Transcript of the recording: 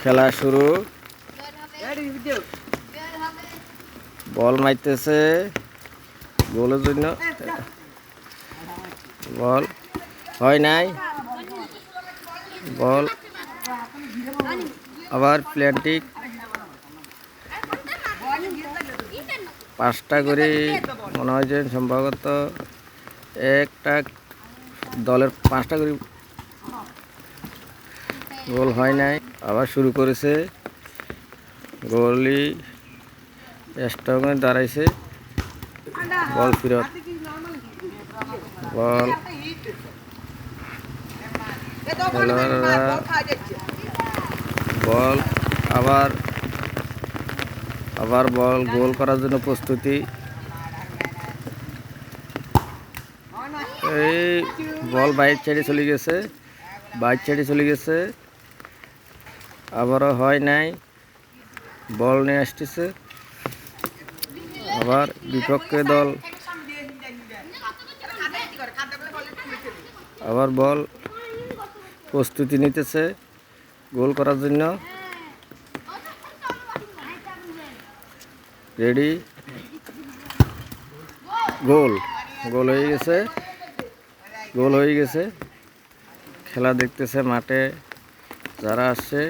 খেলা শুরু। বল মারতেছে গোলের জন্য। বল হয় নাই। বল আবার প্ল্যান্টিক। 5টা করে মনে হয় যে সম্ভবত একটা দলের 5টা করে গোল হয় নাই। আবার শুরু করেছে। গোলি স্ট্রংয়ে দাঁড়াইছে। বল ফিরত। বল খেলোয়াড়রা বল আবার আবার বল গোল করার জন্য প্রস্তুতি। এই বল বাইর ছেড়ে চলে গেছে। আবারও হয় নাই। বল নিয়ে আসতেছে। আবার বিপক্ষে দল আবার বল প্রস্তুতি নিতেছে গোল করার জন্য। রেডি। গোল হয়ে গেছে। খেলা দেখতেছে মাঠে যারা আসছে